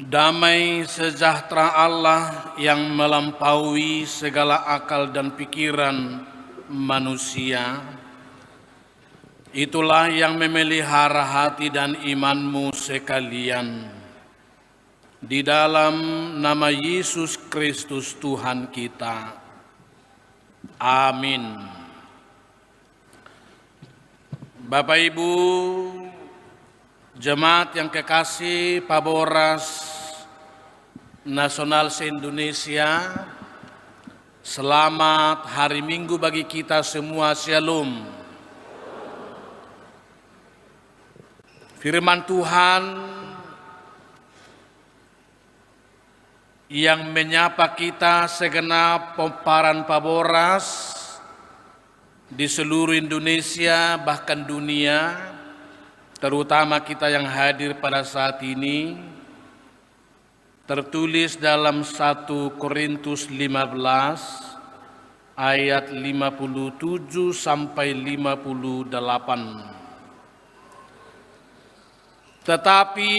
Damai sejahtera Allah yang melampaui segala akal dan pikiran manusia, itulah yang memelihara hati dan imanmu sekalian. Di dalam nama Yesus Kristus Tuhan kita. Amin. Bapak Ibu, jemaat yang kekasih Paboras Nasional se-Indonesia, selamat hari Minggu bagi kita semua. Shalom. Firman Tuhan yang menyapa kita segenap pemparan Paboras di seluruh Indonesia bahkan dunia, terutama kita yang hadir pada saat ini, tertulis dalam 1 Korintus 15 ayat 57 sampai 58. Tetapi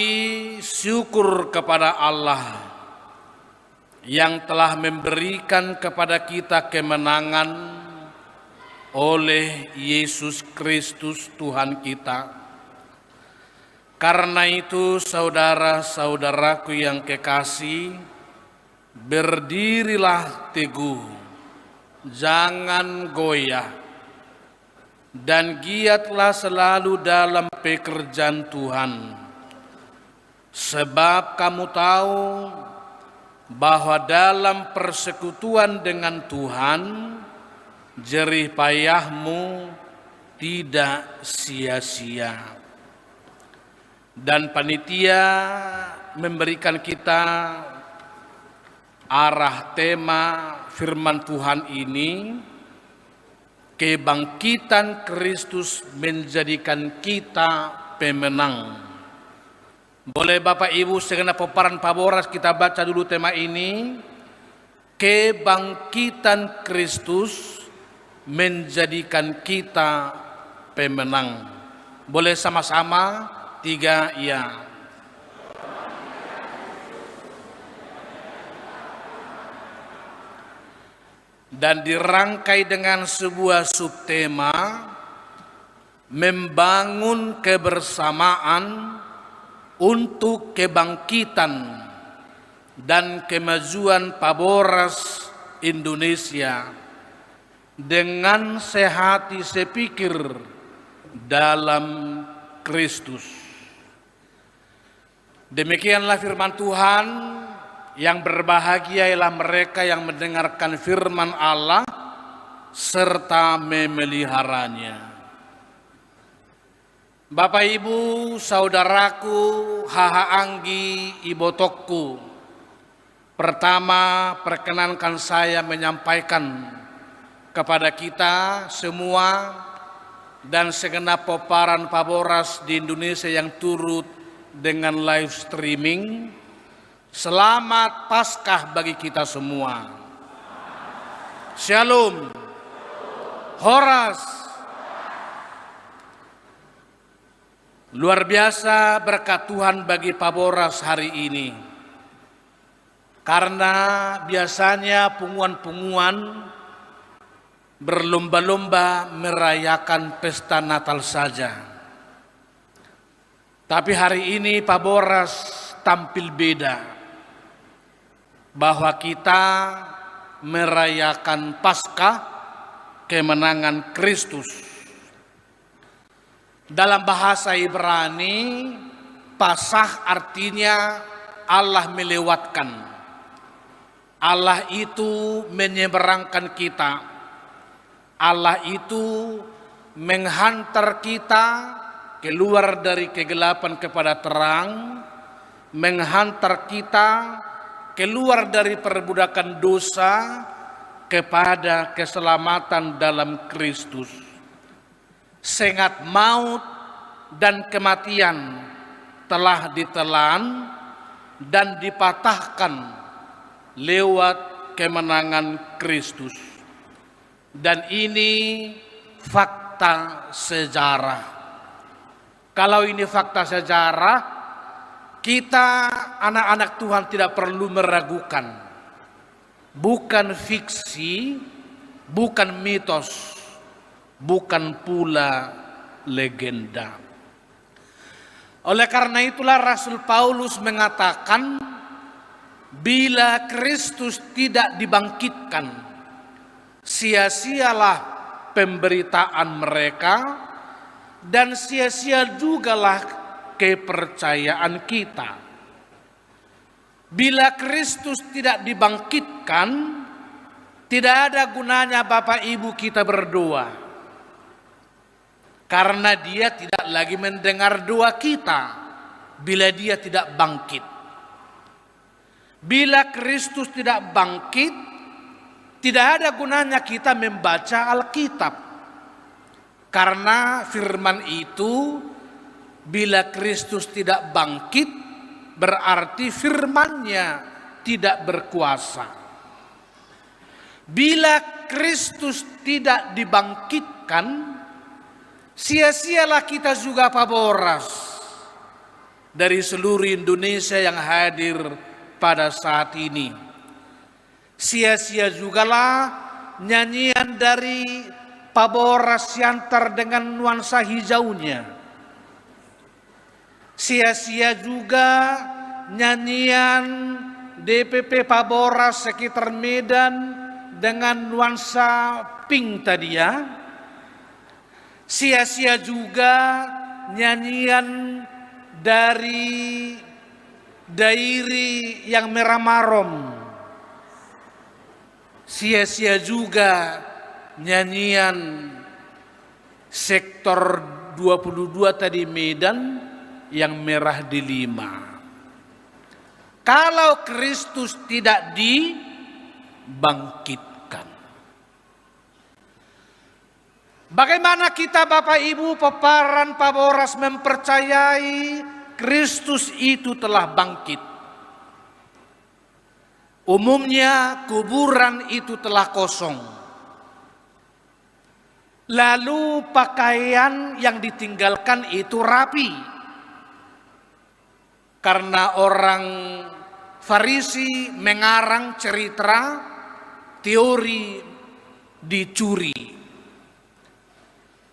syukur kepada Allah yang telah memberikan kepada kita kemenangan oleh Yesus Kristus Tuhan kita. Karena itu saudara-saudaraku yang kekasih, berdirilah teguh, jangan goyah, dan giatlah selalu dalam pekerjaan Tuhan. Sebab kamu tahu bahwa dalam persekutuan dengan Tuhan, jerih payahmu tidak sia-sia. Dan panitia memberikan kita arah tema firman Tuhan ini, kebangkitan Kristus menjadikan kita pemenang. Boleh Bapak Ibu segenap pemparan Paboras kita baca dulu tema ini, kebangkitan Kristus menjadikan kita pemenang. Boleh sama-sama? 3, ya. Dan dirangkai dengan sebuah subtema, membangun kebersamaan untuk kebangkitan dan kemajuan Paboras Indonesia dengan sehati sepikir dalam Kristus. Demikianlah firman Tuhan. Yang berbahagia ialah mereka yang mendengarkan firman Allah serta memeliharanya. Bapak Ibu, saudaraku, haha anggi, ibotokku. Pertama, perkenankan saya menyampaikan kepada kita semua dan segenap pemparan Paboras di Indonesia yang turut dengan live streaming, selamat Paskah bagi kita semua. Shalom. Horas. Luar biasa berkat Tuhan bagi Paboras hari ini. Karena biasanya punguan-punguan berlomba-lomba merayakan pesta Natal saja. Tapi hari ini Paboras tampil beda, bahwa kita merayakan Paskah, kemenangan Kristus. Dalam bahasa Ibrani, Pasah artinya Allah melewatkan. Allah itu menyeberangkan kita. Allah itu menghantar kita keluar dari kegelapan kepada terang, menghantar kita keluar dari perbudakan dosa kepada keselamatan dalam Kristus. Sengat maut dan kematian telah ditelan dan dipatahkan lewat kemenangan Kristus. Dan ini fakta sejarah. Kalau ini fakta sejarah, Kita anak-anak Tuhan tidak perlu meragukan. Bukan fiksi, bukan mitos, bukan pula legenda. Oleh karena itulah Rasul Paulus mengatakan, bila Kristus tidak dibangkitkan, sia-sialah pemberitaan mereka dan sia-sia jugalah kepercayaan kita. Bila Kristus tidak dibangkitkan, tidak ada gunanya Bapak Ibu kita berdoa, karena Dia tidak lagi mendengar doa kita bila Dia tidak bangkit. Bila Kristus tidak bangkit, tidak ada gunanya kita membaca Alkitab, karena firman itu, bila Kristus tidak bangkit, berarti firman-Nya tidak berkuasa. Bila Kristus tidak dibangkitkan, sia-sialah kita juga paboras dari seluruh Indonesia yang hadir pada saat ini. Sia-sia jugalah nyanyian dari Paboras Siantar dengan nuansa hijaunya. Sia-sia juga nyanyian DPP Paboras sekitar Medan dengan nuansa pink tadi ya. Sia-sia juga nyanyian dari Dairi yang merah marom. Sia-sia juga nyanyian sektor 22 tadi Medan yang merah delima. Kalau Kristus tidak dibangkitkan, bagaimana kita Bapak Ibu peparan Paboras mempercayai Kristus itu telah bangkit? Umumnya kuburan itu telah kosong. Lalu pakaian yang ditinggalkan itu rapi. Karena orang Farisi mengarang cerita teori dicuri.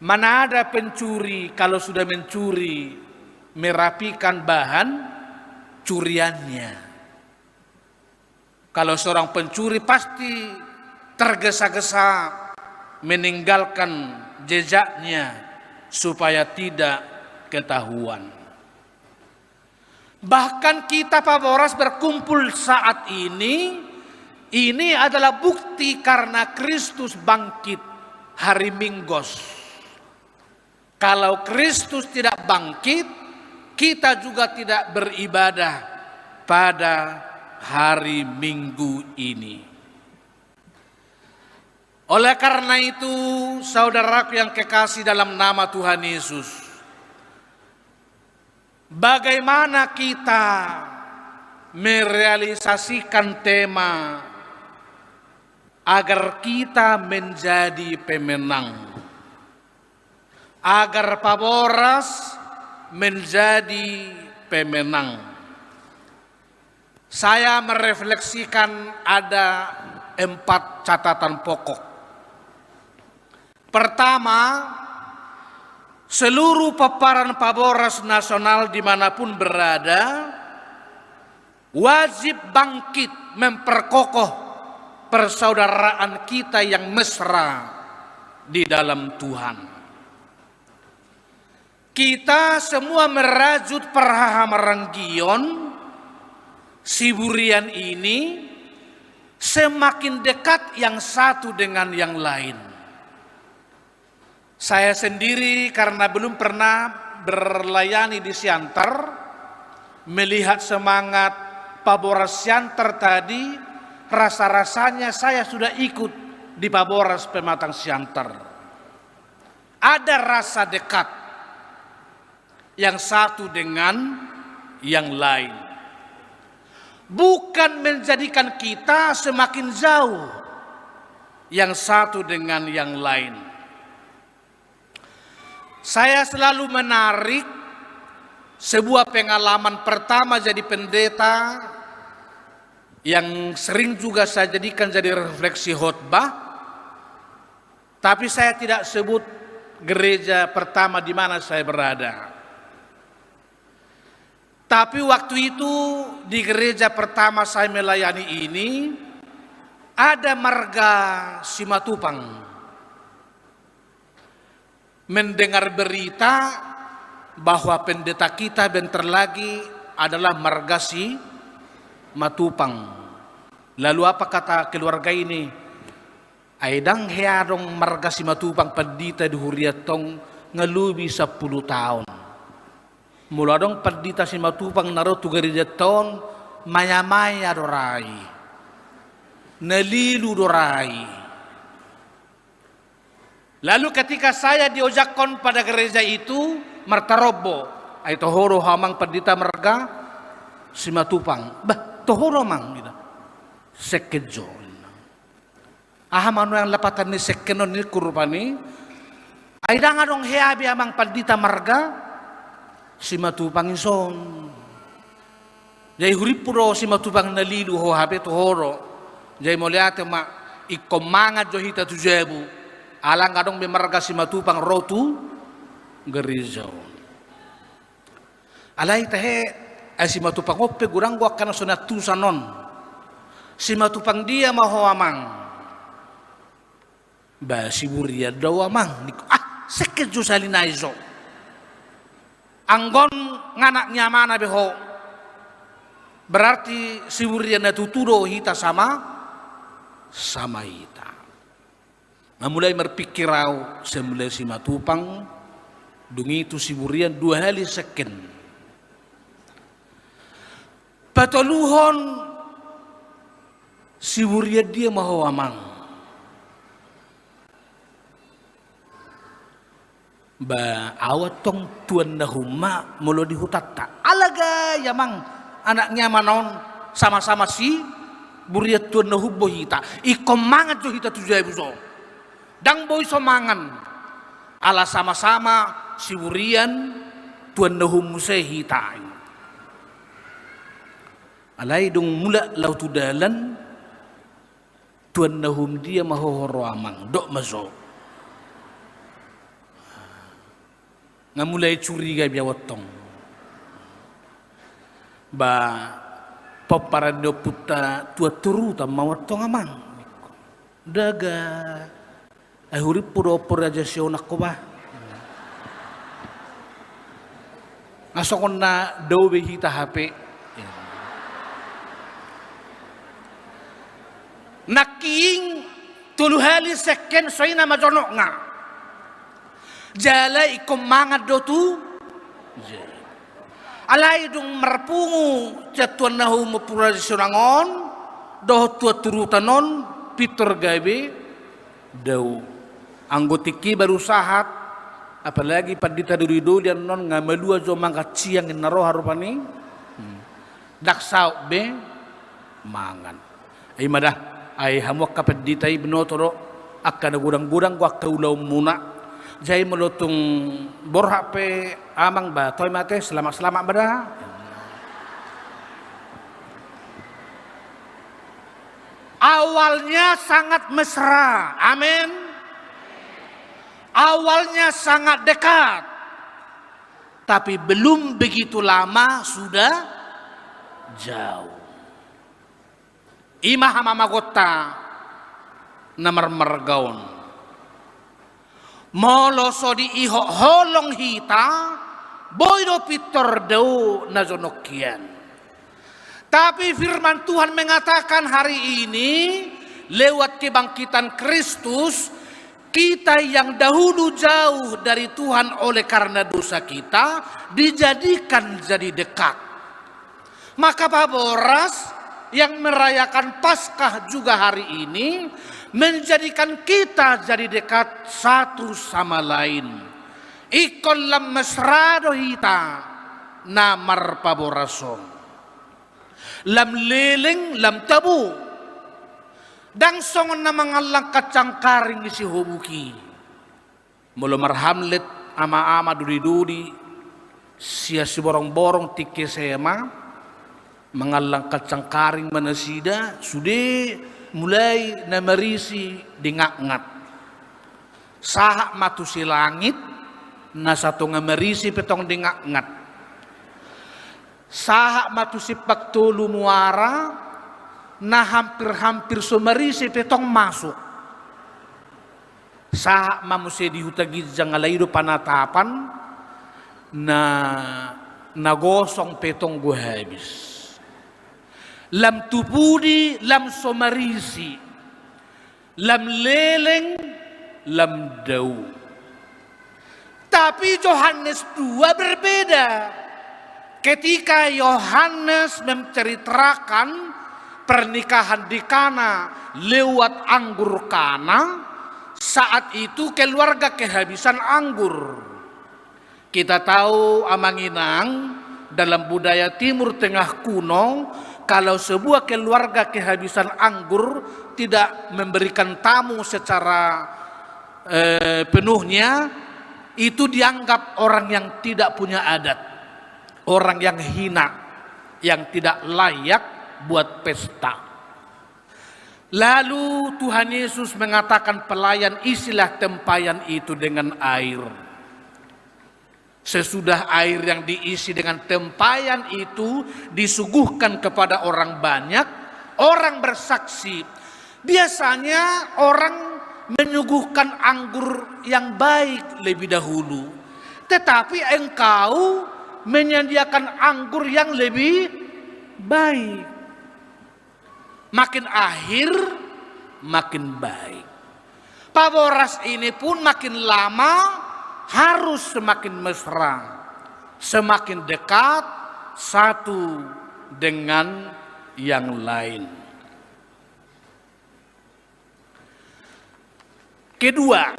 Mana ada pencuri kalau sudah mencuri merapikan bahan curiannya. Kalau seorang pencuri pasti tergesa-gesa meninggalkan jejaknya supaya tidak ketahuan. Bahkan kita Paboras berkumpul saat ini adalah bukti karena Kristus bangkit hari Minggos. Kalau Kristus tidak bangkit, kita juga tidak beribadah pada hari Minggu ini. Oleh karena itu, saudaraku yang kekasih dalam nama Tuhan Yesus, bagaimana kita merealisasikan tema agar kita menjadi pemenang, agar Paboras menjadi pemenang? Saya merefleksikan ada 4 catatan pokok. Pertama, seluruh peparan Paboras nasional dimanapun berada wajib bangkit memperkokoh persaudaraan kita yang mesra di dalam Tuhan. Kita semua merajut Perhamaranggion Siburian ini semakin dekat yang satu dengan yang lain. Saya sendiri karena belum pernah berlayani di Siantar, melihat semangat Paboras Siantar tadi, rasa-rasanya saya sudah ikut di Paboras Pematang Siantar. Ada rasa dekat yang satu dengan yang lain. Bukan menjadikan kita semakin jauh yang satu dengan yang lain. Saya selalu menarik sebuah pengalaman pertama jadi pendeta yang sering juga saya jadikan jadi refleksi khotbah, tapi saya tidak sebut gereja pertama di mana saya berada. Tapi waktu itu di gereja pertama saya melayani ini ada marga Simatupang mendengar berita bahwa pendeta kita bentar lagi adalah marga Simatupang. Lalu apa kata keluarga ini? Aidang headong marga Simatupang pendeta di Huriatong ngelubi 10 tahun. Mula dong pendeta Simatupang naro tu gereja tahun maya-maya dorai. Nelilu dorai. Lalu ketika saya diojakkan pada gereja itu, martarobo, ay tohoro hamang pendeta marga Simatupang. Bah, tohoro mang gitu. Sekejo. Mano yang lapatan ni sekenon ni kurupani. Ay dong heabi amang pendeta marga Simatupang ison. Jai huripuro Simatupang nalilu ho habe tohoro. Jai moliate ma ikomanga johita tujebu. Alang kadong bemarga Simatupang rotu gerizau. Alay tahe ay Simatupang oppe gurang gua kana sonatu sanon. Simatupang dia maho amang. Ba siburia daw amang. Sekejo salinaizo. Anggon nganaknya mana beho. Berarti siburia natuturo hita sama hita. Nah, mulai berpikir semula Simatupang dungi itu siburian 2 hari seken. Patoluhon siburia dia maho amang. Ba awat tong tuan na huma mulo di hutata. Alaga yamang anaknya manon sama-sama si buriat tuan na hubbo hita. Ikom mangat jo hita tujuh buso. Dang boy somangan. Ala sama-sama si burian tuan na humuse hita. Alay dong mula lautu dalan tuan na hum dia mahohoro amang dok mazo. Nga mulai curiga biya watong. Ba paparado puta tua turuta mawatong amang. Daga ay hurip puro aja siya ko ba. Ngasokon na daw hita hape. Naking tuluhali seken soy na majonok nga. Jala ikom mangat do tu. Alay dong marpungu jatuan nahu mapura sirangon do tua turutanon Peter gabe daw anggotiki baru sahat apalagi pandita dulu dia non ngamalua jo mangkat siang naro harupani daksau be mangan ay madah ay hamok kapandita ibnotoro akan gudang-gudang gua kaulau muna. Jai melutung borhape amang ba toy mate selamat-selamat bada. Awalnya sangat mesra, amin. Awalnya sangat dekat, tapi belum begitu lama sudah jauh. Imah mamagota namar margaon. Molo so di iho holong hita boydo pitor deu nazonokian. Tapi firman Tuhan mengatakan hari ini lewat kebangkitan Kristus kita yang dahulu jauh dari Tuhan oleh karena dosa kita dijadikan jadi dekat. Maka Pak Boras yang merayakan Paskah juga hari ini menjadikan kita jadi dekat satu sama lain. Ikon lam mesrado hita namar paboraso. Lam leleng lam tabu. Dang songon na mangalang kacang karing isi hubuki. Mula marhamlet ama-ama dudi-dudi. sia si borong-borong tike sema mengalang kacang karing manasida sudah mulai namerisi dingak-ngat sahak matu si langit na satu ngamerisi petong dingak-ngat sahak matu si paktulu muara na hampir-hampir sumerisi petong masuk sahak mamusia dihutagi jangalaido panatapan na gosong petong gue habis lam tupudi lam somarisi lam leleng lam dau. Tapi Yohanes 2 berbeda. Ketika Yohanes menceritakan pernikahan di Kana lewat anggur Kana, saat itu keluarga kehabisan anggur. Kita tahu Amanginang dalam budaya Timur Tengah kuno, kalau sebuah keluarga kehabisan anggur tidak memberikan tamu secara penuhnya, itu dianggap orang yang tidak punya adat, orang yang hina, yang tidak layak buat pesta. Lalu Tuhan Yesus mengatakan pelayan isilah tempayan itu dengan air. Sesudah air yang diisi dengan tempayan itu disuguhkan kepada orang banyak, orang bersaksi. Biasanya orang menyuguhkan anggur yang baik lebih dahulu. Tetapi engkau menyediakan anggur yang lebih baik. Makin akhir, makin baik. Paboras ini pun makin lama harus semakin mesra, semakin dekat satu dengan yang lain. Kedua,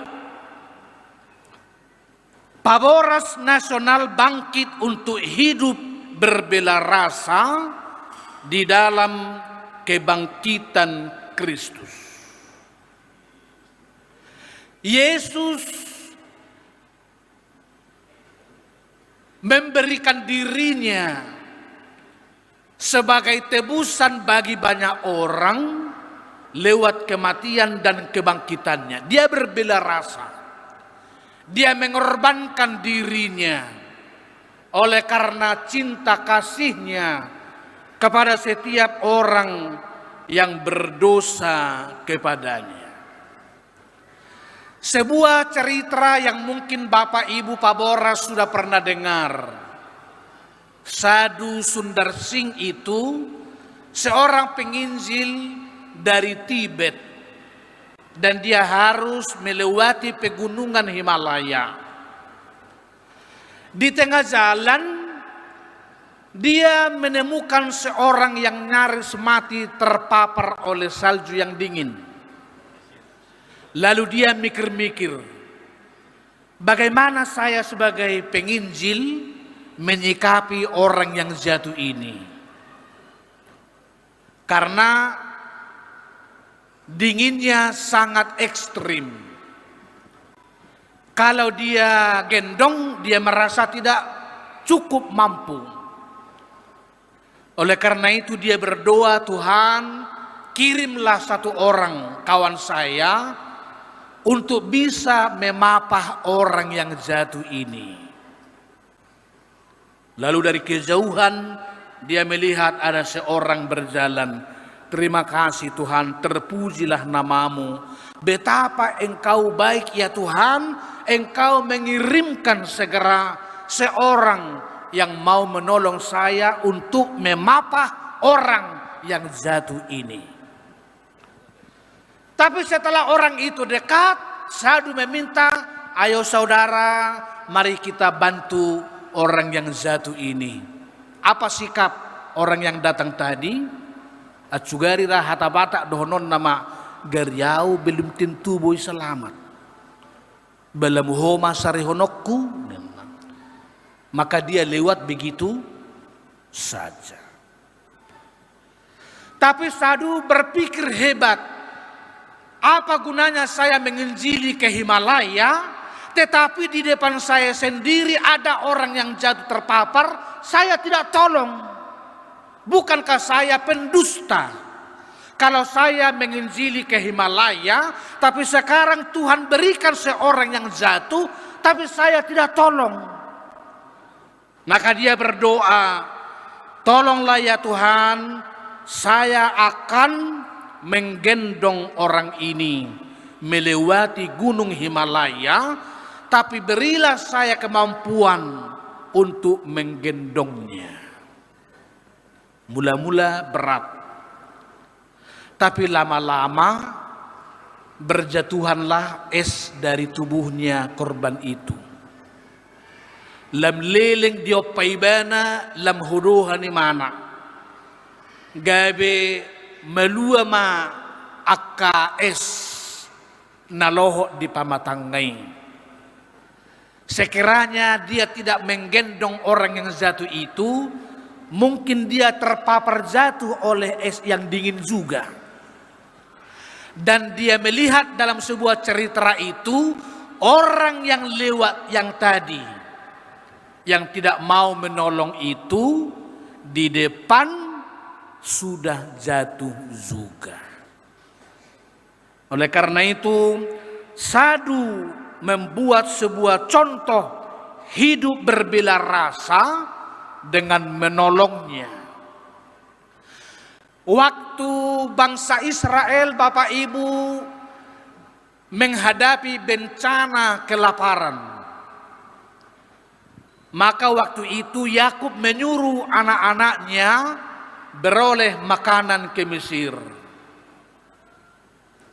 Paboras nasional bangkit untuk hidup berbela rasa di dalam kebangkitan Kristus. Yesus memberikan dirinya sebagai tebusan bagi banyak orang lewat kematian dan kebangkitannya. Dia berbela rasa. Dia mengorbankan dirinya oleh karena cinta kasihnya kepada setiap orang yang berdosa kepadanya. Sebuah cerita yang mungkin Bapak Ibu Paboras sudah pernah dengar. Sadhu Sundar Singh itu seorang penginjil dari Tibet, dan dia harus melewati pegunungan Himalaya. Di tengah jalan dia menemukan seorang yang nyaris mati terpapar oleh salju yang dingin. Lalu dia mikir-mikir, bagaimana saya sebagai penginjil menyikapi orang yang jatuh ini? Karena dinginnya sangat ekstrim. Kalau dia gendong, dia merasa tidak cukup mampu. Oleh karena itu dia berdoa, Tuhan, kirimlah satu orang kawan saya untuk bisa memapah orang yang jatuh ini. Lalu dari kejauhan dia melihat ada seorang berjalan. Terima kasih Tuhan, terpujilah namamu. Betapa engkau baik ya Tuhan, engkau mengirimkan segera seorang yang mau menolong saya untuk memapah orang yang jatuh ini. Tapi setelah orang itu dekat, Sadhu meminta, ayo saudara, mari kita bantu orang yang jatuh ini. Apa sikap orang yang datang tadi? Atsugari rahata batak dohonon nama garyau belum tentu boy selamat. Balamuhoma sarihonokku. Maka dia lewat begitu saja. Tapi Sadhu berpikir hebat. Apa gunanya saya menginjili ke Himalaya, Tetapi di depan saya sendiri ada orang yang jatuh terpapar, saya tidak tolong. Bukankah saya pendusta? Kalau saya menginjili ke Himalaya, tapi sekarang Tuhan berikan seorang yang jatuh, tapi saya tidak tolong. Maka dia berdoa, tolonglah ya Tuhan, saya akan menggendong orang ini melewati gunung Himalaya, tapi berilah saya kemampuan untuk menggendongnya. Mula-mula berat, tapi lama-lama berjatuhanlah es dari tubuhnya korban itu. Lam leleng diopaibana lam huruhani mana. Gabe meluama akka es naloho di pamatangay. Sekiranya dia tidak menggendong orang yang jatuh itu, mungkin dia terpapar jatuh oleh es yang dingin juga. Dan dia melihat dalam sebuah cerita itu, orang yang lewat yang tadi, yang tidak mau menolong itu, di depan sudah jatuh juga. Oleh karena itu, Sadu membuat sebuah contoh hidup berbela rasa dengan menolongnya. Waktu bangsa Israel, Bapak Ibu, menghadapi bencana kelaparan, maka waktu itu Yakub menyuruh anak-anaknya beroleh makanan ke Mesir.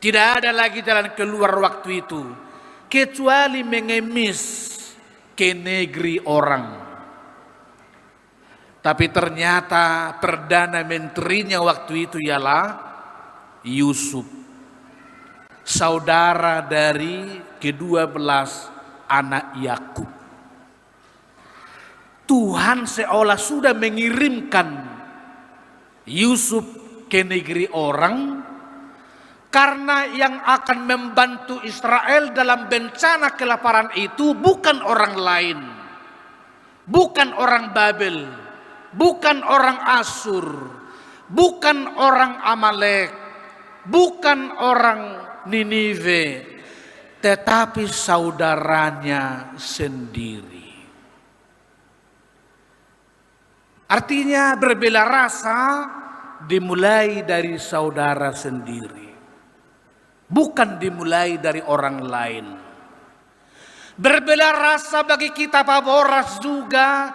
Tidak ada lagi jalan keluar waktu itu kecuali mengemis ke negeri orang. Tapi ternyata perdana menterinya waktu itu ialah Yusuf, saudara dari ke-12 anak Yakub. Tuhan seolah sudah mengirimkan Yusuf ke negeri orang, karena yang akan membantu Israel dalam bencana kelaparan itu bukan orang lain, bukan orang Babel, bukan orang Asyur, bukan orang Amalek, bukan orang Ninive, tetapi saudaranya sendiri. Artinya berbela rasa dimulai dari saudara sendiri, bukan dimulai dari orang lain. Berbela rasa bagi kita Pak Boras juga,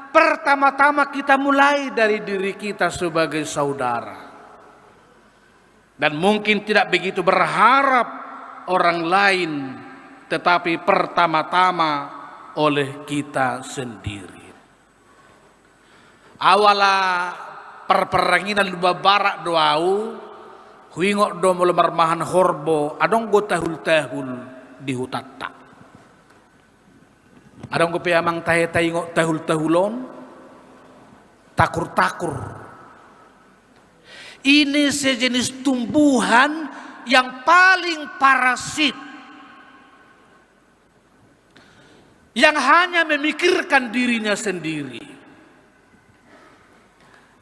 pertama-tama kita mulai dari diri kita sebagai saudara. Dan mungkin tidak begitu berharap orang lain, tetapi pertama-tama oleh kita sendiri. Awala perperanginan luba barak doau, huingok do mulai marmahan horbo, adong go tahul-tahul di hutatta. Adong go piamang tahe-tahe ngok tahul-tahulon, takur-takur. Ini sejenis tumbuhan yang paling parasit, yang hanya memikirkan dirinya sendiri.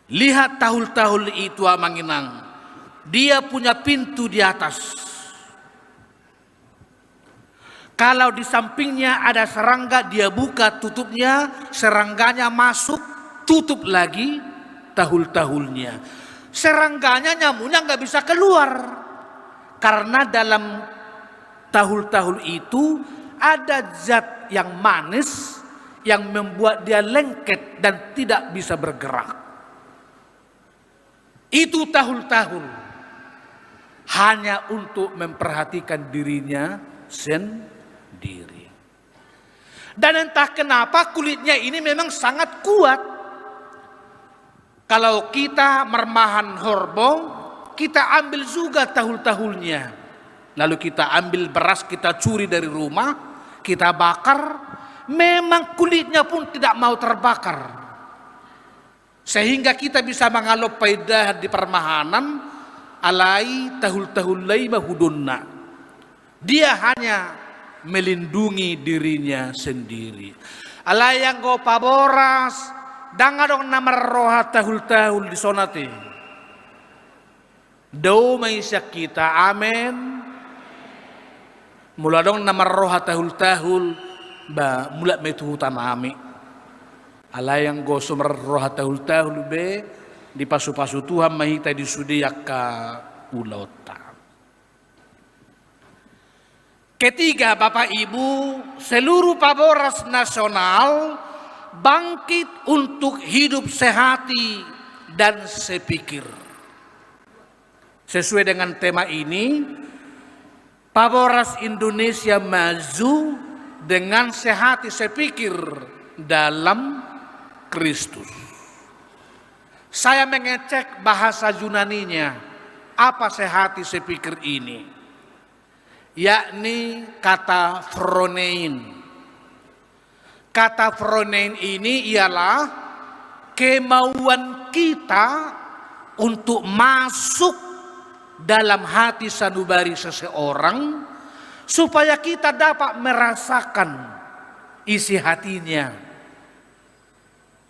Lihat tahul-tahul itu amanginang, dia punya pintu di atas. Kalau di sampingnya ada serangga, dia buka tutupnya, serangganya masuk, tutup lagi tahul-tahulnya. Serangganya, nyamuknya nggak bisa keluar, karena dalam tahul-tahul itu ada zat yang manis yang membuat dia lengket dan tidak bisa bergerak. Itu tahul-tahul hanya untuk memperhatikan dirinya sendiri. Dan entah kenapa kulitnya ini memang sangat kuat. Kalau kita mermahan horbong, kita ambil juga tahul-tahulnya. Lalu kita ambil beras, kita curi dari rumah, kita bakar, memang kulitnya pun tidak mau terbakar. Sehingga kita bisa mengalop paidah di permahanan, alai tahul-tahul lai mahudunna. Dia hanya melindungi dirinya sendiri. Alayang go paboras, dangadong namar roha tahul-tahul di sonate. Do may kita, amen. Mula dong namar roha tahul-tahul, ba mula may tuhutan ami. Alayang go sumar roha tahul-tahul be, di pasu-pasu Tuhan mahita di sudiak ka ulota. Ketiga, Bapak Ibu, seluruh paboras nasional bangkit untuk hidup sehati dan sepikir. Sesuai dengan tema ini, paboras Indonesia maju dengan sehati sepikir dalam Kristus. Saya mengecek bahasa Yunaninya, apa sehati sepikir ini? Yakni kata phronein. Kata phronein ini ialah kemauan kita untuk masuk dalam hati sanubari seseorang supaya kita dapat merasakan isi hatinya.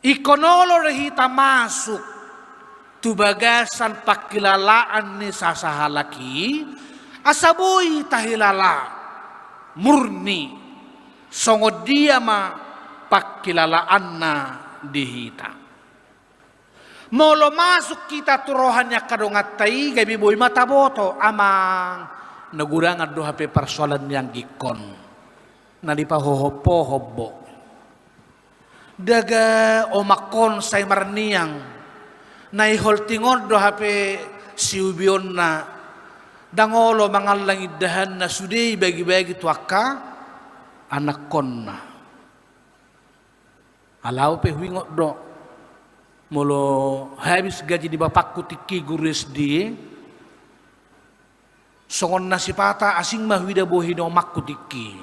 Ikonolor kita masuk tu bagasan pakilalaan ni sasahalaki asaboy tahilala murni songod dia ma pakilalaan na dihita. Molo masuk kita turohannya kadongat tay gabi boy mataboto amang nagurangan do hape persoalan yang gikon na di pahohopo hobbo daga omakon say marniang na iholtingon do hape siubion na dangolo mangalang idahan na suday bagi-bagi tuaka anak kon na. Alaw pe huingot do. Molo habis gaji di bapakku tiki guris di. Songon nasi pata asing mahwida bohi no makku tiki.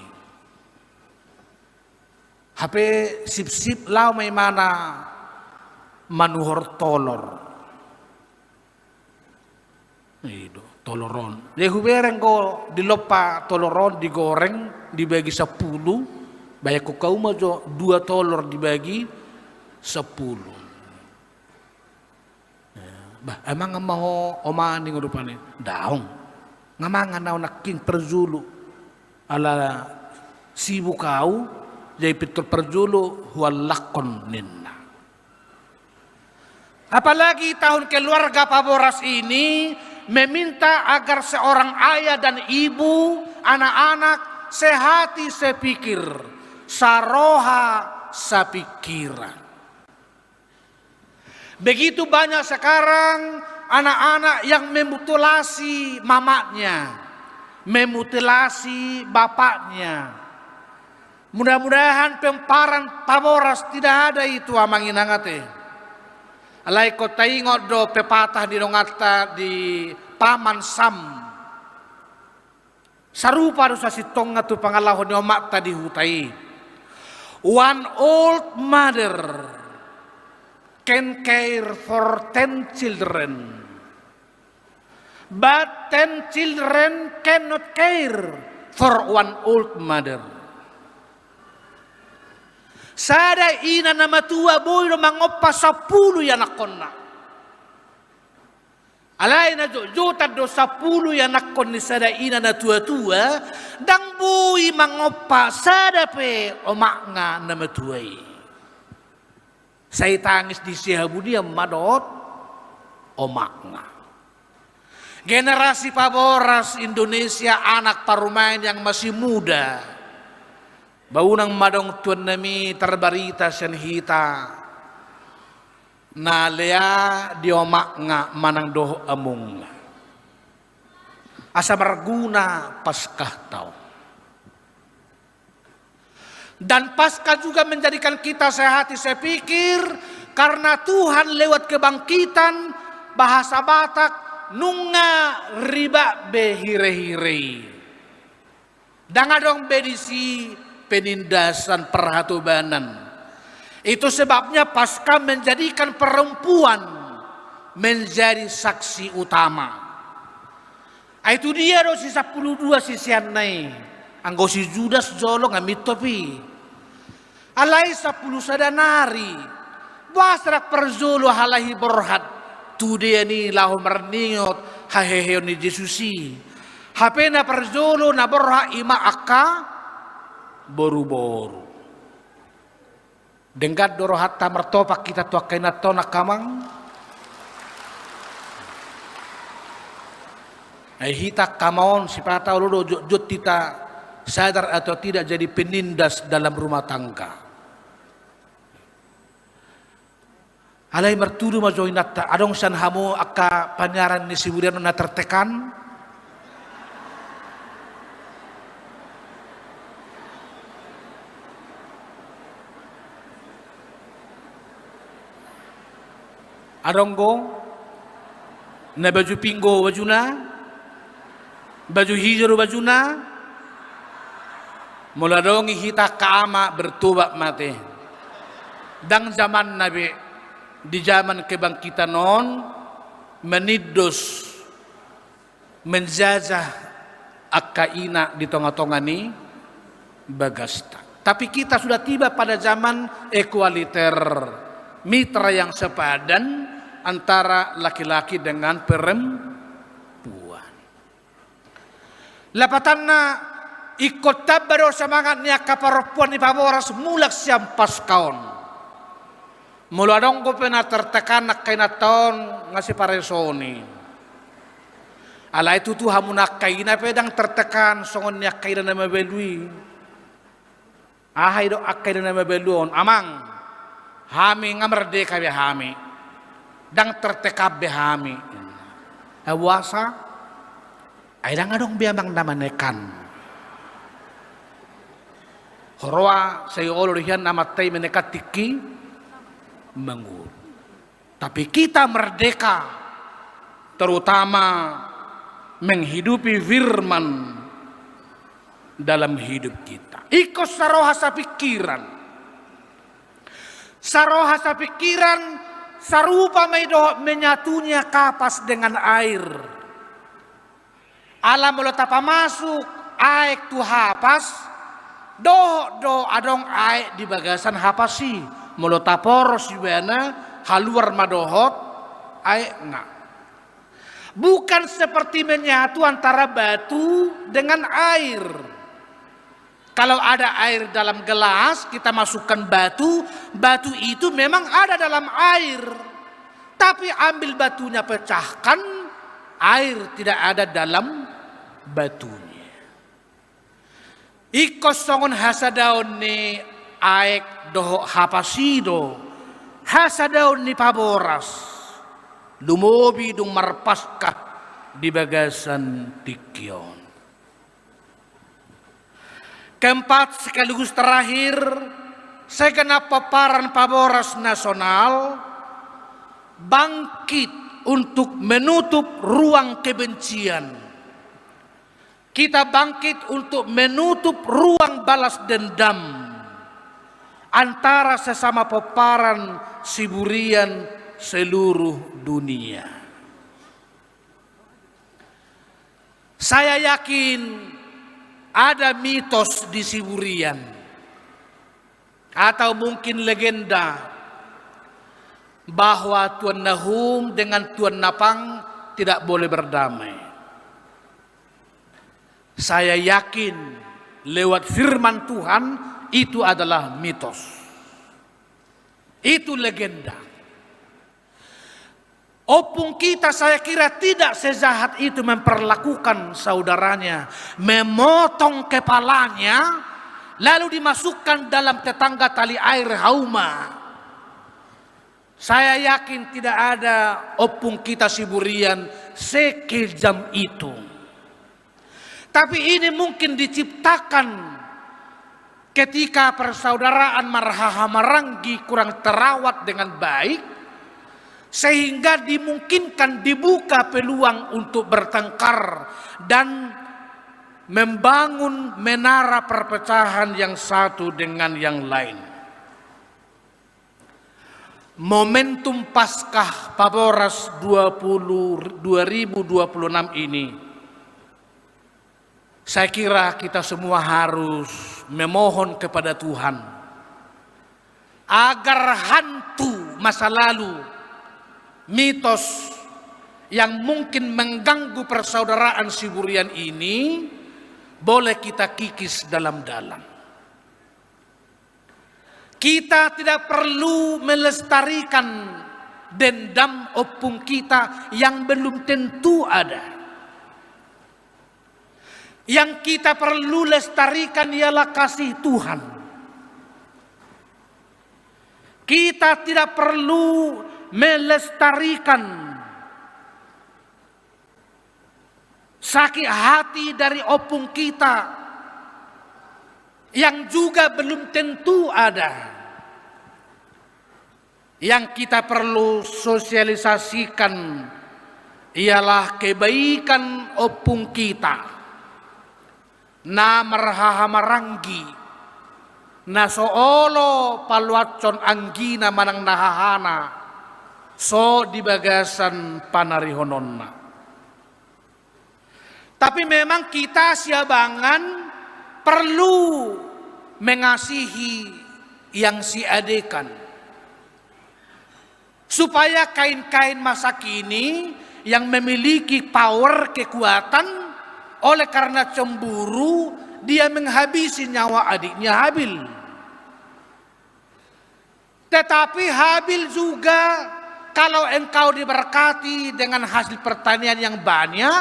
Hape sip-sip law may mana manuhor tolor. Itu. Toloron. Lehubereng ko dilopa toloron digoreng dibagi 10. Bayak ko kau majo 2 tolor dibagi 10. Bah emang mau omani ngurupane daong. Ngamangan na naking perjulu ala sibu kau jay pitul perjulu huwalakon ninna. Apalagi tahun keluarga paboras ini meminta agar seorang ayah dan ibu, anak-anak sehati sepikir, saroha sapikiran. Begitu banyak sekarang anak-anak yang memutilasi mamanya, memutilasi bapaknya. Mudah-mudahan pemparan paboras tidak ada itu amangin angate. Alai ko taingot do pepatah di dongata di Paman Sam. Sarupa do sa sitong nga tu pangalahon ni omak tadi hutai. One old mother can care for 10 children. But 10 children cannot care for one old mother. Sada ina na matua boy no mangopa 10 yan akon na. Alay na juta do 10 yan akon ni sada ina na tua-tua dang boy mangopa sada pe omak nga na matuay. Say tangis di sihabudi ang madot omak nga. Generasi paboras Indonesia anak parumahan yang masih muda. Baunang madong tuan nami terbarita senhita na lea diomak nga manang doh amung asa marguna paskah tau. Dan paskah juga menjadikan kita sehati sepikir karena Tuhan lewat kebangkitan bahasa Batak nunga riba behire-hire. Dangadong bedisi penindasan perhatubanan. Itu sebabnya Paskah menjadikan perempuan menjadi saksi utama. Itu dia do si 12 sisian nai. Anggo si Judas jolo ngamit topi. Alai 10 sadanari. Wasrak perzolo halahi borhat. Tude ni lahu merningot hahehe ni Jesusi. Hapena perzolo na borha ima akka boru-boru. Denggat doro hatta mertopak kita tuakai natona kamang. Hita kamaon si patau lodo jut kita sadar atau tidak jadi penindas dalam rumah tangga. Alai mertudu majoin natta adong san hamu akka panyaran ni siburian na tertekan. Adong go na baju pinggo bajuna, baju hijau bajuna. Mula dong hita kaama bertobat mati. Dang zaman Nabi, di zaman kebangkitan non, menidos, menjajah akaina di tengah-tengah ni bagasta. Tapi kita sudah tiba pada zaman equaliter, mitra yang sepadan antara laki-laki dengan perempuan. Lapatanna ikut tabaro semangatnya kaparopuan di paboras mulak siam pas kaon. Mula dong ko pena tertekan nak kaina taon ngasih paresoni. Ala itu tuh hamunak kaina pedang tertekan songon nya kaina nama belui. Ahai do akaina nama beluon amang. Hami ngamerdeka be hami. Dang tertekab be hami. Awasa ai dang adong biamang namanekan. Horwa saya olorihan namatai menekat tiki mengur. Tapi kita merdeka, terutama menghidupi firman dalam hidup kita. Ikut sarohasa pikiran. Sarohasa pikiran sarupa menyatunya kapas dengan air. Alam meletapa masuk, air tu hapas. Do adong aek di bagasan hapasi mulo taporos yuana haluar madohot aek nga. Bukan seperti menyatu antara batu dengan air. Kalau ada air dalam gelas kita masukkan batu, batu itu memang ada dalam air. Tapi ambil batunya pecahkan, air tidak ada dalam batunya. Ikos songon hasadaon ni aek doho hapasido, hasadaon ni paboras, lumobi dung marpaskah di bagasan tikion. Keempat sekaligus terakhir, segenap paparan paboras nasional bangkit untuk menutup ruang kebencian. Kita bangkit untuk menutup ruang balas dendam antara sesama peparan siburian seluruh dunia. Saya yakin ada mitos di Siburian atau mungkin legenda bahwa Tuan Nahum dengan Tuan Napang tidak boleh berdamai. Saya yakin lewat firman Tuhan itu adalah mitos. Itu legenda. Opung kita saya kira tidak sejahat itu memperlakukan saudaranya. Memotong kepalanya lalu dimasukkan dalam tetangga tali air hauma. Saya yakin tidak ada opung kita Siburian sekejam itu. Tapi ini mungkin diciptakan ketika persaudaraan Marhaha Maranggi kurang terawat dengan baik, sehingga dimungkinkan dibuka peluang untuk bertengkar dan membangun menara perpecahan yang satu dengan yang lain. Momentum Paskah Paboras 2026 ini Saya kira kita semua harus memohon kepada Tuhan agar hantu masa lalu, mitos yang mungkin mengganggu persaudaraan Siburian ini boleh kita kikis dalam-dalam. Kita tidak perlu melestarikan dendam opung kita yang belum tentu ada. Yang kita perlu lestarikan ialah kasih Tuhan. Kita tidak perlu melestarikan sakit hati dari opung kita yang juga belum tentu ada. Yang kita perlu sosialisasikan ialah kebaikan opung kita. Na marhahamaranggi na soolo paluacon anggina manang nahahana so di bagasan panarihononna. Tapi memang kita Siabangan perlu mengasihi yang siadekan, supaya kain-kain masa kini yang memiliki power kekuatan oleh karena cemburu dia menghabisi nyawa adiknya Habil. Tetapi Habil juga, kalau engkau diberkati dengan hasil pertanian yang banyak,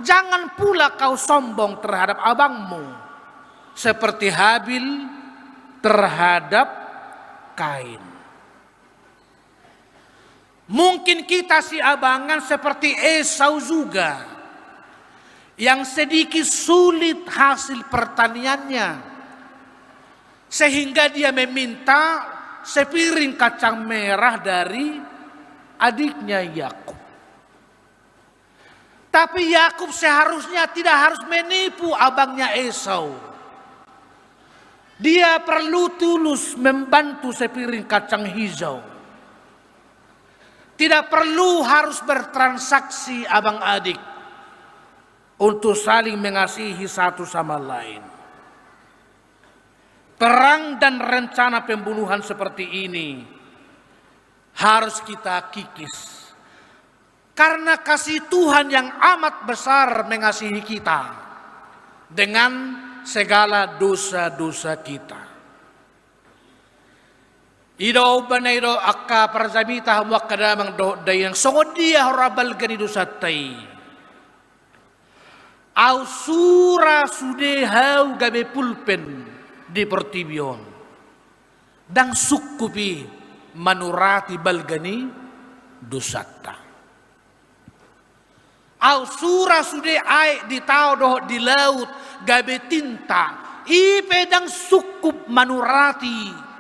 jangan pula kau sombong terhadap abangmu seperti Habil terhadap Kain. Mungkin kita Siabangan seperti Esau juga, yang sedikit sulit hasil pertaniannya, sehingga dia meminta sepiring kacang merah dari adiknya Yakub. Tapi Yakub seharusnya tidak harus menipu abangnya Esau. Dia perlu tulus membantu sepiring kacang hijau. Tidak perlu harus bertransaksi abang adik untuk saling mengasihi satu sama lain. Perang dan rencana pembunuhan seperti ini harus kita kikis. Karena kasih Tuhan yang amat besar mengasihi kita dengan segala dosa-dosa kita. Ido banaido akka parzamita wakadamang do dayang songodia horabal gani dosatai. Au sura sude hau gabe pulpen di pertibion dan sukupi manurati balgani dosata. Au sura sude ai di tau doh di laut gabe tinta ipe dang sukup manurati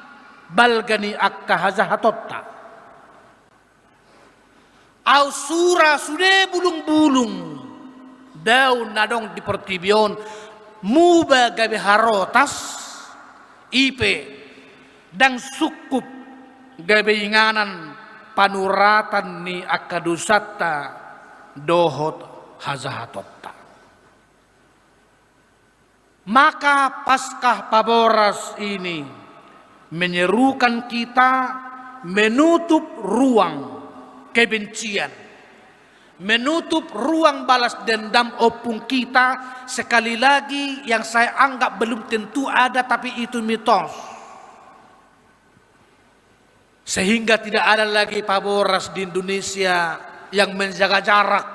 balgani akka hazahatotta. Au sura sude bulung-bulung daun nadong di pertibion muba gabe harotas ipe dan sukup gabe inganan panuratan ni akadusata dohot hazahatotta. Maka Paskah Paboras ini menyerukan kita menutup ruang kebencian, menutup ruang balas dendam opung kita. Sekali lagi yang saya anggap belum tentu ada, tapi itu mitos. Sehingga tidak ada lagi Paboras di Indonesia yang menjaga jarak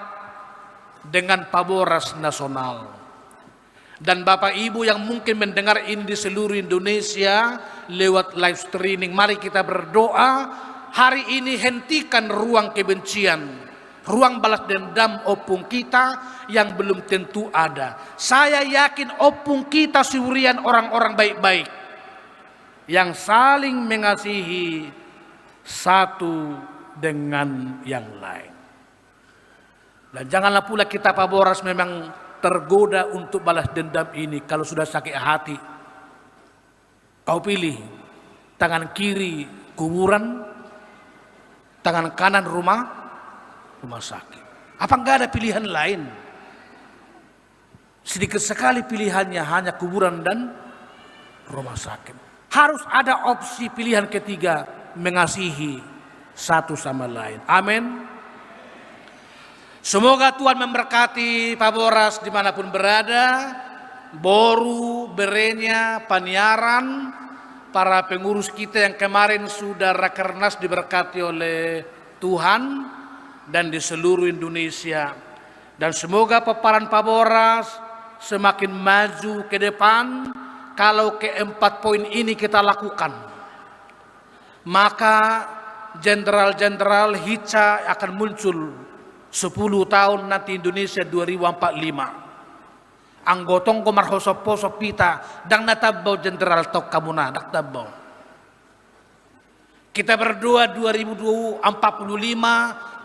dengan Paboras nasional. Dan Bapak Ibu yang mungkin mendengar ini di seluruh Indonesia lewat live streaming, mari kita berdoa hari ini hentikan ruang kebencian, ruang balas dendam opung kita yang belum tentu ada. Saya yakin opung kita Siburian orang-orang baik-baik yang saling mengasihi satu dengan yang lain. Dan janganlah pula kita Paboras memang tergoda untuk balas dendam ini. Kalau sudah sakit hati, kau pilih tangan kiri kuburan, tangan kanan rumah sakit. Apa enggak ada pilihan lain? Sedikit sekali pilihannya, hanya kuburan dan rumah sakit. Harus ada opsi pilihan ketiga, mengasihi satu sama lain. Amin. Semoga Tuhan memberkati Pak Boras dimanapun berada, Boru, Berenya, Paniaran, para pengurus kita yang kemarin sudah rakernas diberkati oleh Tuhan, dan di seluruh Indonesia. Dan semoga paparan Pak Boras semakin maju ke depan. Kalau keempat poin ini kita lakukan, maka jenderal-jenderal Hica akan muncul 10 tahun nanti Indonesia 2045. Anggotong ko marhosop-posop pita dang natabaw jenderal tok kamuna natabaw. Kita berdua 2045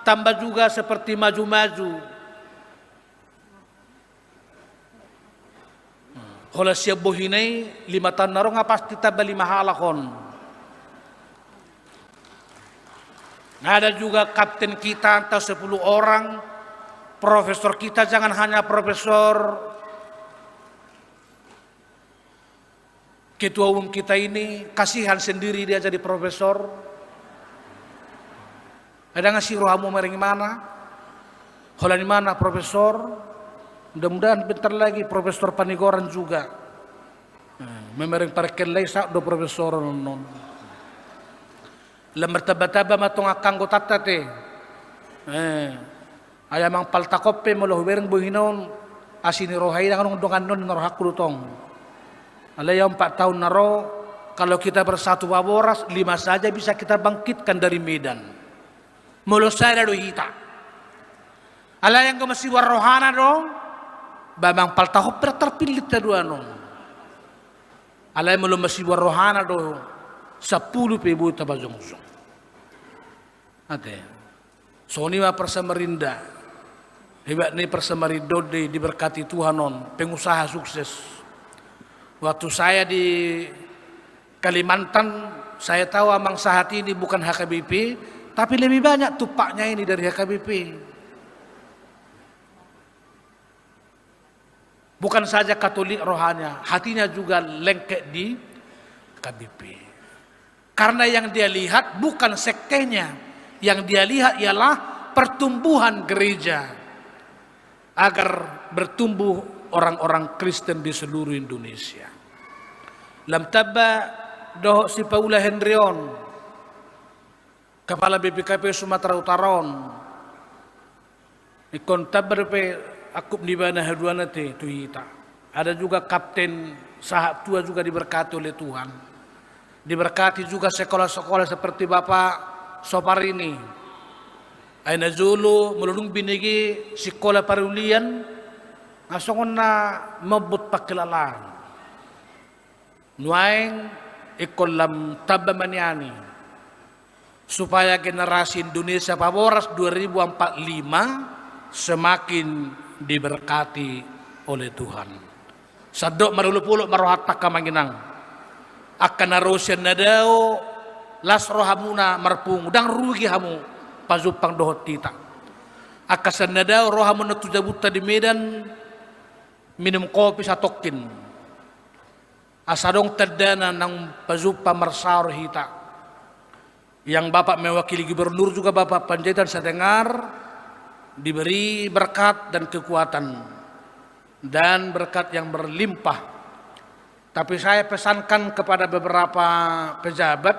tambah juga seperti maju-maju. Hola siya bohinay 5 tahun na ro nga pasti tabali mahalakon. Ada juga kapten kita atau 10 orang, profesor kita jangan hanya profesor. Ketua umum kita ini kasihan sendiri dia jadi profesor. Ada ngasih rohamu mereng mana? Hola di mana profesor? Mudah-mudahan bentar lagi Profesor Panigoran juga. Memereng parkelai sak do profesor non. Lembar taba-taba matong akang go tatate. Ayamang paltakope mo lohubereng buhinon asini rohai nang dongan non rohak kulutong. Alayam 4 tahun naro, kalau kita bersatu Pak Boras 5 saja bisa kita bangkitkan dari Medan. Mulu saya do hita. Alayang ko masih rohana dong. Babang paltahop terpilih dua non. Alay mulu masih rohana do 10 pebu tabajong. Ate. Soni ma Persamarinda. Hebat nih Persamarindo diberkati Tuhan non, pengusaha sukses. Waktu saya di Kalimantan, saya tahu Amang Sahat ini bukan HKBP, tapi lebih banyak tupaknya ini dari HKBP. Bukan saja Katolik rohanya, hatinya juga lengket di KBP. Karena yang dia lihat bukan sektenya, yang dia lihat ialah pertumbuhan gereja agar bertumbuh orang-orang Kristen di seluruh Indonesia. Lam tabba doh si Paula Hendrion, Kepala BPKP Sumatera Utara, ikon tabba akup di mana haduana te tuita. Ada juga Kapten Sahat tua juga diberkati oleh Tuhan. Diberkati juga sekolah-sekolah seperti Bapak Soparini. Aina Zulu melulung binigi sekolah parulian asongon na mabut pakilalang. Nuaing ikolam tabamaniani supaya generasi Indonesia Pak Boras 2045 semakin diberkati oleh Tuhan. Sadok marulupuluk marohat takamanginang akan narosyan na daw las rohamuna marpung udang rugi hamu pazupang dohot tita akasan na daw rohamu na tujabuta di Medan minum kopi sa tokin asadong tadana ng pazupa marsar hita yang Bapak mewakili gubernur juga Bapak Panjaitan saya dengar diberi berkat dan kekuatan dan berkat yang berlimpah. Tapi saya pesankan kepada beberapa pejabat,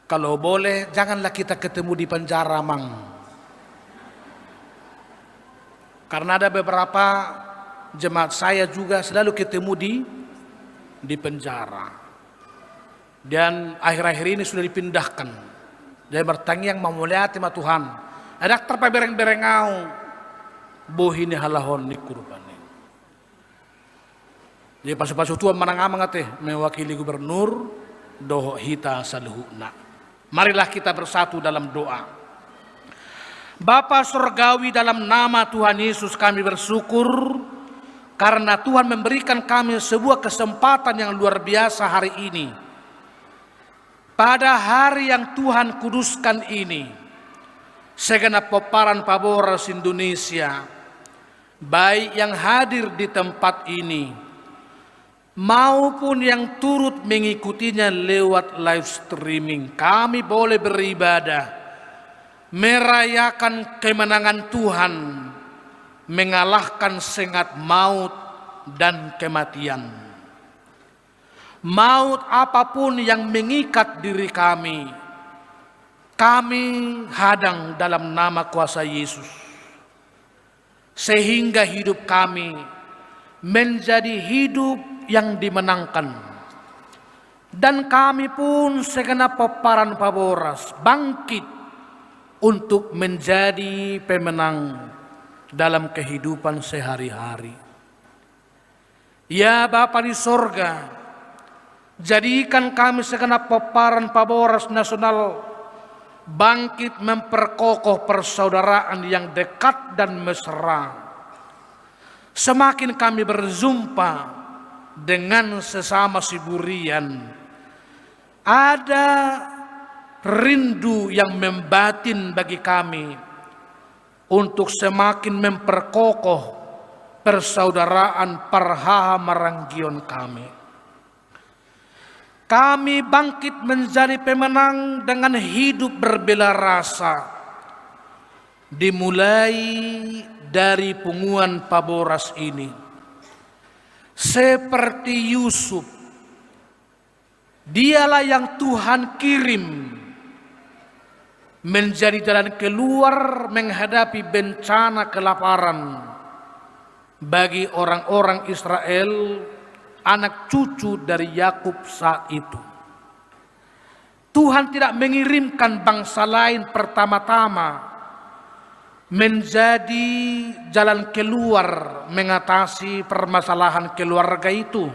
kalau boleh janganlah kita ketemu di penjara mang. Karena ada beberapa jemaat saya juga selalu ketemu di penjara. Dan akhir-akhir ini sudah dipindahkan. Dia bertanya yang memuliakan sama Tuhan. Ada terpa bereng-berengau bohini halahon ni kurbani. Jadi pasu-pasu tua manang-amang ate mewakili gubernur doho hita saluhuna. Marilah kita bersatu dalam doa. Bapa surgawi, dalam nama Tuhan Yesus kami bersyukur karena Tuhan memberikan kami sebuah kesempatan yang luar biasa hari ini. Pada hari yang Tuhan kuduskan ini, segenap peparan Pak Boras Indonesia baik yang hadir di tempat ini maupun yang turut mengikutinya lewat live streaming. Kami boleh beribadah, merayakan kemenangan Tuhan, mengalahkan sengat maut dan kematian. Maut apapun yang mengikat diri kami hadang dalam nama kuasa Yesus, sehingga hidup kami menjadi hidup yang dimenangkan. Dan kami pun segenap peparan Paboras bangkit untuk menjadi pemenang dalam kehidupan sehari-hari. Ya Bapa di sorga, jadikan kami segenap peparan Paboras Nasional bangkit memperkokoh persaudaraan yang dekat dan mesra. Semakin kami berjumpa dengan sesama Siburian, ada rindu yang membatin bagi kami untuk semakin memperkokoh persaudaraan Parhaha Maranggion kami. Kami bangkit menjadi pemenang dengan hidup berbela rasa, dimulai dari punguan Paboras ini. Seperti Yusuf, dialah yang Tuhan kirim menjadi jalan keluar menghadapi bencana kelaparan bagi orang-orang Israel, anak cucu dari Yakub saat itu. Tuhan tidak mengirimkan bangsa lain pertama-tama menjadi jalan keluar mengatasi permasalahan keluarga itu.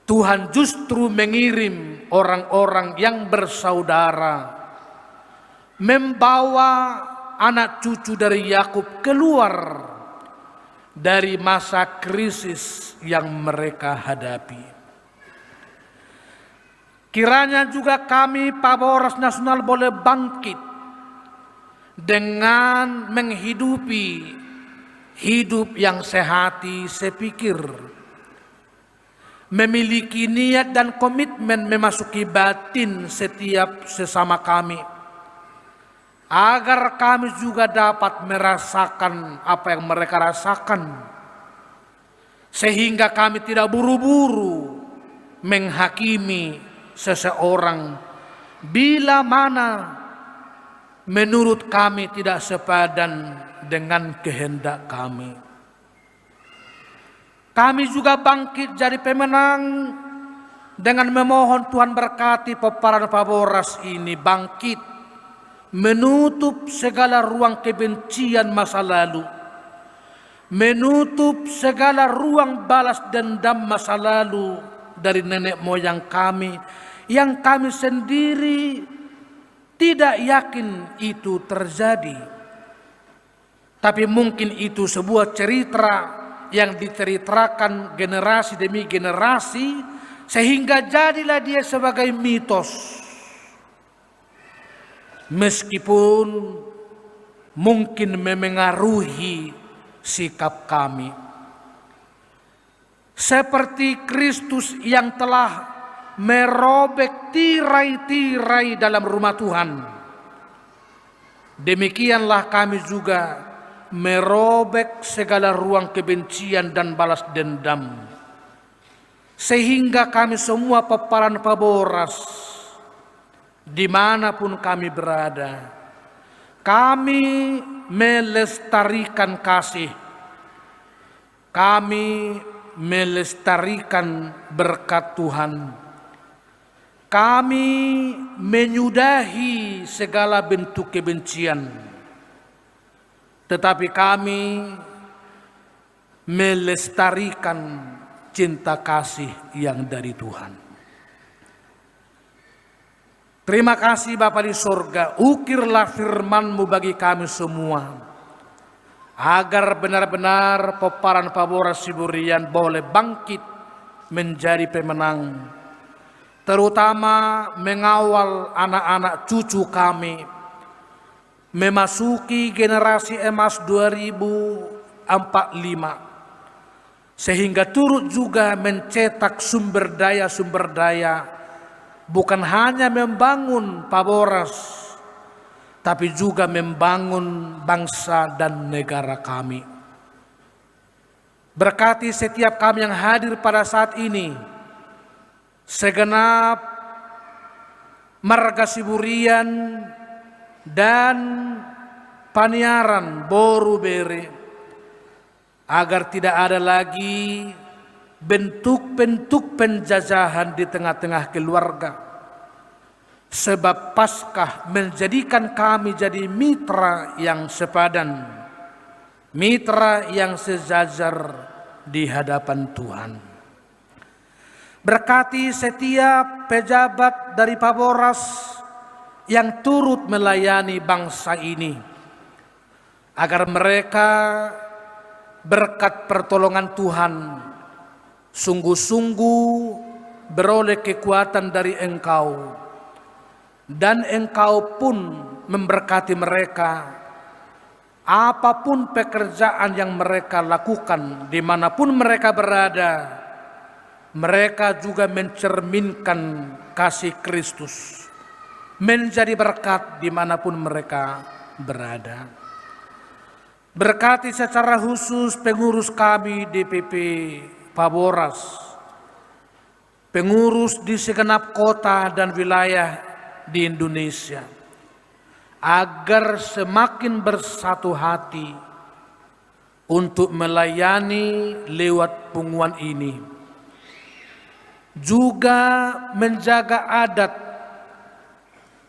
Tuhan justru mengirim orang-orang yang bersaudara, membawa anak cucu dari Yakub keluar dari masa krisis yang mereka hadapi. Kiranya juga kami Paboras Nasional boleh bangkit dengan menghidupi hidup yang sehati sepikir, memiliki niat dan komitmen memasuki batin setiap sesama kami, agar kami juga dapat merasakan apa yang mereka rasakan, sehingga kami tidak buru-buru menghakimi seseorang bila mana menurut kami tidak sepadan dengan kehendak kami. Kami juga bangkit jadi pemenang dengan memohon Tuhan berkati peparan Paboras ini bangkit menutup segala ruang kebencian masa lalu, menutup segala ruang balas dendam masa lalu dari nenek moyang kami yang kami sendiri tidak yakin itu terjadi. Tapi mungkin itu sebuah cerita yang diceritakan generasi demi generasi sehingga jadilah dia sebagai mitos. Meskipun mungkin memengaruhi sikap kami. Seperti Kristus yang telah merobek tirai-tirai dalam rumah Tuhan, demikianlah kami juga merobek segala ruang kebencian dan balas dendam. Sehingga kami semua peparan Paboras, dimanapun kami berada, kami melestarikan kasih, kami melestarikan berkat Tuhan, kami menyudahi segala bentuk kebencian, tetapi kami melestarikan cinta kasih yang dari Tuhan. Terima kasih Bapa di sorga, ukirlah firman-Mu bagi kami semua, agar benar-benar peparan Paboras Siburian boleh bangkit menjadi pemenang, terutama mengawal anak-anak cucu kami memasuki generasi emas 2000 45, sehingga turut juga mencetak sumber daya bukan hanya membangun Paboras, tapi juga membangun bangsa dan negara kami. Berkati setiap kami yang hadir pada saat ini, segenap marga Siburian dan Paniaran Boru Bere, agar tidak ada lagi bentuk-bentuk penjajahan di tengah-tengah keluarga. Sebab Paskah menjadikan kami jadi mitra yang sepadan, mitra yang sejajar di hadapan Tuhan. Berkati setiap pejabat dari Paboras yang turut melayani bangsa ini, agar mereka berkat pertolongan Tuhan sungguh-sungguh beroleh kekuatan dari Engkau, dan Engkau pun memberkati mereka apapun pekerjaan yang mereka lakukan, dimanapun mereka berada. Mereka juga mencerminkan kasih Kristus, menjadi berkat dimanapun mereka berada. Berkati secara khusus pengurus kami DPP Paboras, pengurus di segenap kota dan wilayah di Indonesia, agar semakin bersatu hati untuk melayani lewat pengumuman ini, juga menjaga adat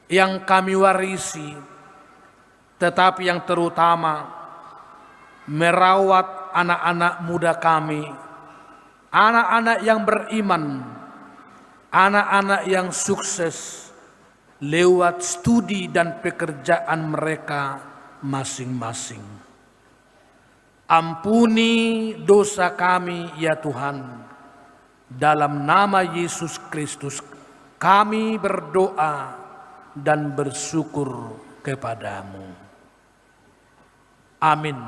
yang kami warisi, tetapi yang terutama merawat anak-anak muda kami, anak-anak yang beriman, anak-anak yang sukses lewat studi dan pekerjaan mereka masing-masing. Ampuni dosa kami ya Tuhan, dalam nama Yesus Kristus kami berdoa dan bersyukur kepadamu. Amin.